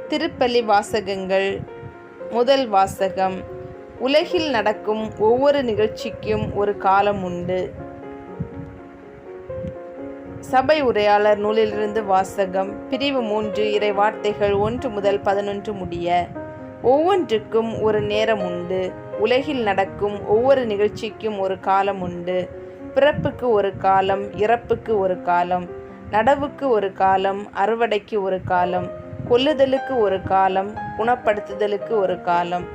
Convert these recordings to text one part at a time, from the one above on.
திருப்பலி வாசகங்கள். முதல் வாசகம். உலகில் நடக்கும் ஒவ்வொரு நிகழ்ச்சிக்கும் ஒரு காலம் உண்டு. சபை உரையாளர் நூலிலிருந்து வாசகம். பிரிவு 3, இறை வார்த்தைகள் 1 முதல் 11 முடிய. ஒவ்வொன்றுக்கும் ஒரு நேரம் உண்டு. உலகில் நடக்கும் ஒவ்வொரு நிகழ்ச்சிக்கும் ஒரு காலம் உண்டு. பிறப்புக்கு ஒரு காலம், இறப்புக்கு ஒரு காலம், நடவுக்கு ஒரு காலம், அறுவடைக்கு ஒரு காலம், கொல்லுதலுக்கு ஒரு காலம், குணப்படுத்துதலுக்கு ஒரு காலம்,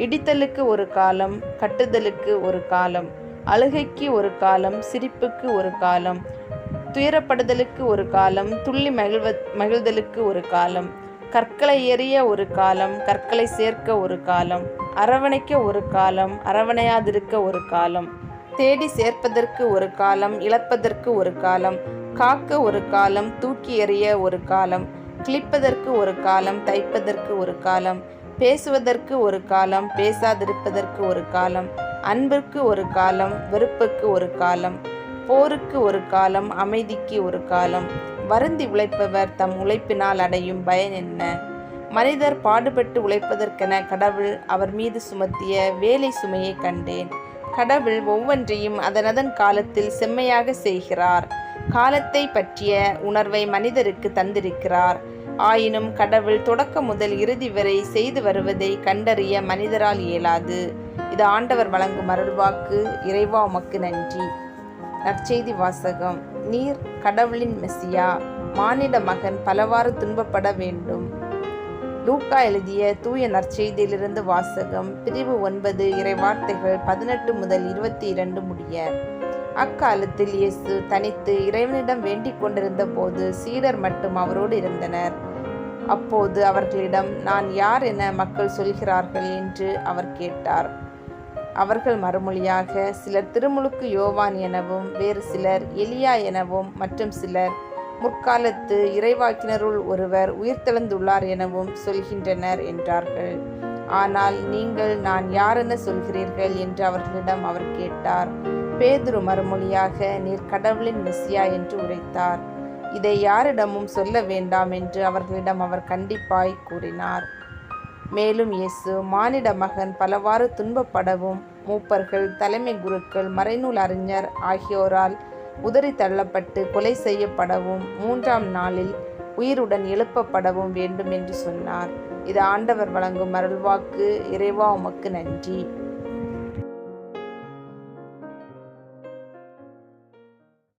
இடித்தலுக்கு ஒரு காலம், கட்டுதலுக்கு ஒரு காலம், அழுகைக்கு ஒரு காலம், சிரிப்புக்கு ஒரு காலம், துயரப்படுதலுக்கு ஒரு காலம், துள்ளி மகிழ்தலுக்கு ஒரு காலம், கற்களை எறிய ஒரு காலம், கற்களை சேர்க்க ஒரு காலம், அரவணைக்க ஒரு காலம், அரவணையாதிருக்க ஒரு காலம், தேடி சேர்ப்பதற்கு ஒரு காலம், இழப்பதற்கு ஒரு காலம், காக்க ஒரு காலம், தூக்கி எறிய ஒரு காலம், கிழிப்பதற்கு ஒரு காலம், தைப்பதற்கு ஒரு காலம், பேசுவதற்கு ஒரு காலம், பேசாதிருப்பதற்கு ஒரு காலம், அன்பிற்கு ஒரு காலம், வெறுப்புக்கு ஒரு காலம், போருக்கு ஒரு காலம், அமைதிக்கு ஒரு காலம். வருந்தி உழைப்பவர் தம் உழைப்பினால் அடையும் பயன் என்ன? மனிதர் பாடுபட்டு உழைப்பதற்கென கடவுள் அவர் மீது சுமத்திய வேலை சுமையை கண்டேன். கடவுள் ஒவ்வொன்றையும் அதனதன் காலத்தில் செம்மையாக செய்கிறார். காலத்தை பற்றிய உணர்வை மனிதருக்கு தந்திருக்கிறார். ஆயினும் கடவுள் தொடக்கம் முதல் இறுதி வரை செய்து வருவதை கண்டறிய மனிதரால் இயலாது. இது ஆண்டவர் வழங்கும் அருள்வாக்கு. இறைவா உமக்கு நன்றி. நற்செய்தி வாசகம். நீர் கடவுளின் மெசியா, மானிட மகன் பலவாறு துன்பப்பட வேண்டும். லூக்கா எழுதிய தூய நற்செய்தியிலிருந்து வாசகம். பிரிவு 9, இறை வார்த்தைகள் 18 முதல் 22 முடிய. அக்காலத்தில் இயேசு தனித்து இறைவனிடம் வேண்டிக் கொண்டிருந்த போது சீடர் மட்டும் அவரோடு இருந்தனர். அப்போது அவர்களிடம், நான் யார் என மக்கள் சொல்கிறார்கள் என்று அவர் கேட்டார். அவர்கள் மறுமொழியாக, சிலர் திருமுழுக்கு யோவான் எனவும், வேறு சிலர் எலியா எனவும், மற்றும் சிலர் முற்காலத்து இறைவாக்கினருள் ஒருவர் உயிர்த்தெழுந்துள்ளார் எனவும் சொல்கின்றனர் என்றார்கள். ஆனால் நீங்கள் நான் யாரென சொல்கிறீர்கள் என்று அவர்களிடம் அவர் கேட்டார். பேதுரு மறுமொழியாக, நீர் கடவுளின் மெசியா என்று உரைத்தார். இதை யாரிடமும் சொல்ல வேண்டாம் என்று அவர்களிடம் அவர் கண்டிப்பாய் கூறினார். மேலும் இயேசு மானிட மகன் பலவாறு துன்பப்படவும், மூப்பர்கள், தலைமை குருக்கள், மறைநூல் அறிஞர் ஆகியோரால் உதறி தள்ளப்பட்டு கொலை செய்யப்படவும், 3ஆம் நாளில் உயிருடன் எழுப்பப்படவும் வேண்டும் என்று சொன்னார். இது ஆண்டவர் வழங்கும் அருள்வாக்கு. இறைவா உமக்கு நன்றி.